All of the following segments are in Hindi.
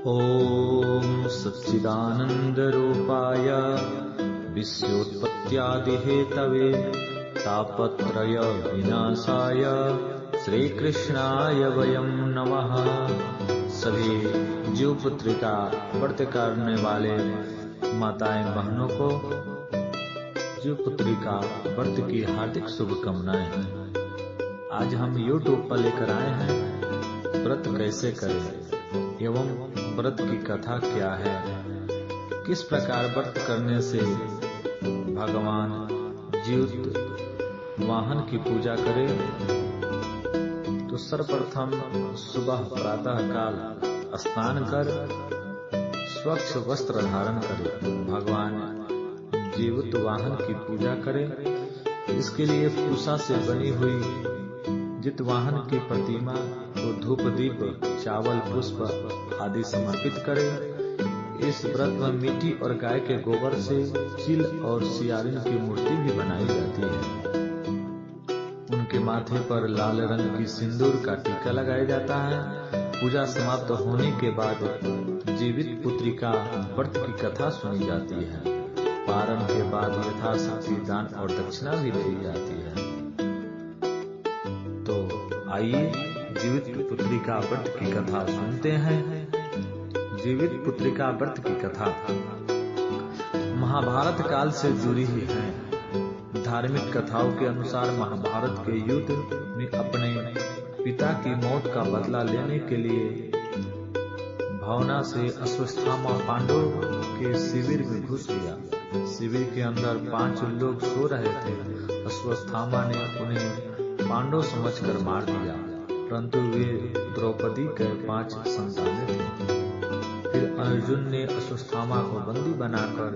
ॐ सच्चिदानन्दरूपाय विश्वोत्पत्त्यादिहेतवे तापत्रय विनाशाय श्रीकृष्णाय वयं नमः। सभी जीव पुत्री का व्रत करने वाले माताएं बहनों को जीव पुत्री का व्रत की हार्दिक शुभकामनाएं। आज हम YouTube पर लेकर आए हैं व्रत कैसे करें एवं व्रत की कथा क्या है, किस प्रकार व्रत करने से भगवान जीवित वाहन की पूजा करें। तो सर्वप्रथम सुबह प्रातः काल स्नान कर स्वच्छ वस्त्र धारण करें, भगवान जीवित वाहन की पूजा करें। इसके लिए पूषा से बनी हुई जितवाहन की प्रतिमा को धूप दीप चावल पुष्प आदि समर्पित करें। इस व्रत में मिट्टी और गाय के गोबर से चील और सियारिन की मूर्ति भी बनाई जाती है। उनके माथे पर लाल रंग की सिंदूर का टीका लगाया जाता है। पूजा समाप्त होने के बाद जीवित पुत्री का व्रत की कथा सुनी जाती है। पारण के बाद यथाशक्ति दान और दक्षिणा भी दी जाती है। तो आइए जीवित पुत्री का व्रत की कथा सुनते हैं। जीवित पुत्री का व्रत की कथा महाभारत काल से जुड़ी ही है। धार्मिक कथाओं के अनुसार महाभारत के युद्ध में अपने पिता की मौत का बदला लेने के लिए भावना से अश्वत्थामा पांडवों के शिविर में घुस गया। शिविर के अंदर 5 लोग सो रहे थे। अश्वत्थामा ने उन्हें पांडव समझकर मार दिया, परंतु वे द्रौपदी के 5 संतानें थे। फिर अर्जुन ने अश्वत्थामा को बंदी बनाकर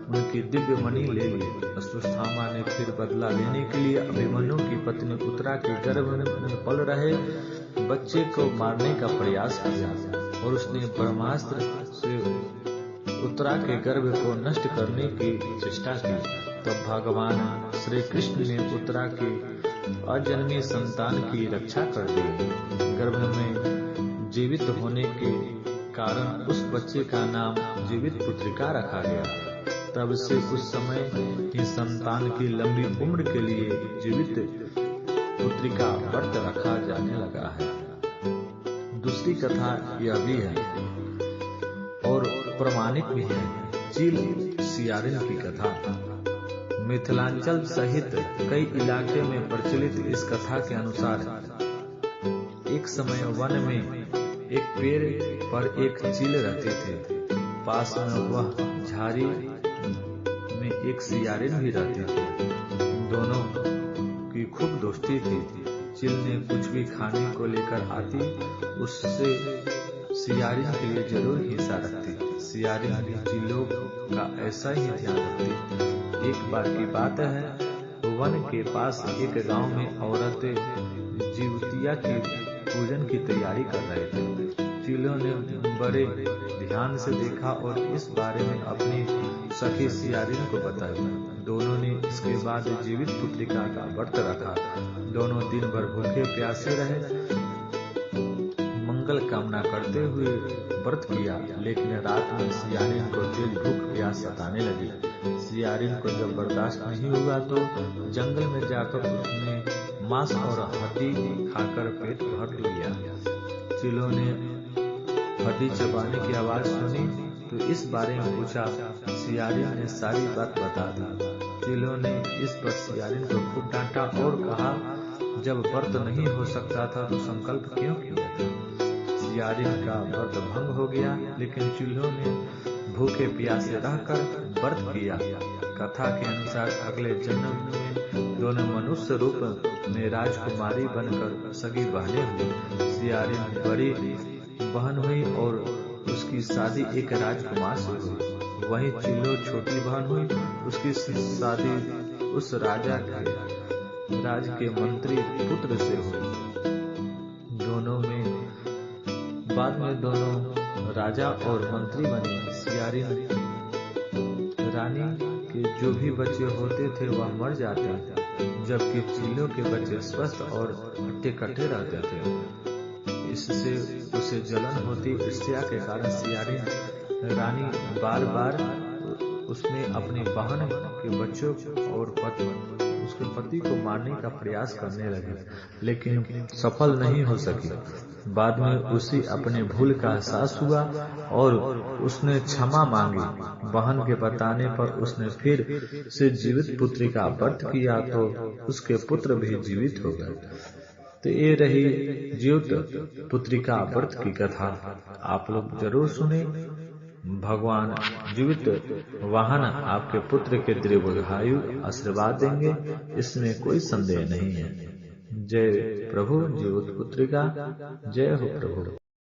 उनकी दिव्य मणि ले ली। अश्वत्थामा ने फिर बदला लेने के लिए अभिमन्यु की पत्नी उत्तरा के गर्भ में पल रहे बच्चे को मारने का प्रयास किया और उसने ब्रह्मास्त्र से उत्तरा के गर्भ को नष्ट करने की चेष्टा की। तब भगवान श्री कृष्ण ने उत्तरा की अजन्मी संतान की रक्षा कर दी। गर्भ में जीवित होने के कारण उस बच्चे का नाम जीवित पुत्रिका रखा गया। तब से उस समय की संतान की लंबी उम्र के लिए जीवित पुत्रिका व्रत रखा जाने लगा है। दूसरी कथा यह भी है और प्रमाणित भी है, चील सियारिन की कथा। मिथिलांचल सहित कई इलाके में प्रचलित इस कथा के अनुसार एक समय वन में एक पेड़ पर एक चील रहते थे। पास में वह झाड़ी में एक सियारिन भी रहती थी। दोनों की खूब दोस्ती थी। चील ने कुछ भी खाने को लेकर आती, उससे सियारिन के लिए जरूर हिस्सा रखती। सियारिन भी चीलों का ऐसा ही ध्यान रखती। एक बार की बात है, वन के पास एक गांव में औरतें जीवतिया की पूजन की तैयारी कर रहे थे। चीलों ने बड़े ध्यान से देखा और इस बारे में अपनी सखी सियारिन को बताया। दोनों ने इसके बाद जीवित पुत्रिका का व्रत रखा। दोनों दिन भर भूखे प्यासे रहे, मंगल कामना करते हुए व्रत किया। लेकिन रात में सियारिन को तेज भूख प्यास सताने लगी। सियारिन को जब बर्दाश्त नहीं हुआ तो जंगल में जाकर उसने मांस और हड्डी खाकर पेट भर लिया। चीलों ने हड्डी चबाने की आवाज सुनी तो इस बारे में पूछा। सियारिन ने सारी बात बता दी। चीलों ने इस पर सियारिन को खूब डांटा और कहा, जब व्रत नहीं हो सकता था तो संकल्प क्यों किया था। सियारिन का व्रत भंग हो गया, लेकिन चीलों ने भूखे प्यासे रहकर व्रत किया। कथा के अनुसार अगले जन्म में दोनों मनुष्य रूप में राजकुमारी बनकर सगी बहनें हुई। सियारिन बड़ी बहन हुई और उसकी शादी एक राजकुमार से हुई। वहीं चिल्लो छोटी बहन हुई, उसकी शादी उस राज के मंत्री पुत्र से हुई। बाद में दोनों राजा और मंत्री बने। सियारिन रानी के जो भी बच्चे होते थे वह मर जाते, जबकि चीलों के बच्चे स्वस्थ और हट्टे कट्टे रहते थे। इससे उसे जलन होती। ईर्ष्या के कारण सियारी रानी बार बार उसने अपनी बहन के बच्चों और उसके पति को मारने का प्रयास करने लगी, लेकिन सफल नहीं हो सकी। बाद में उसे अपने भूल का एहसास हुआ और उसने क्षमा मांगी। बहन के बताने पर उसने फिर से जीवित पुत्री का व्रत किया तो उसके पुत्र भी जीवित हो गए। तो ये रही जीवित पुत्री का व्रत की कथा। आप लोग जरूर सुने। भगवान जीवित वाहन आपके पुत्र के दीर्घायु आशीर्वाद देंगे, इसमें कोई संदेह नहीं है। जय प्रभु जीवित पुत्री का, जय हो प्रभु।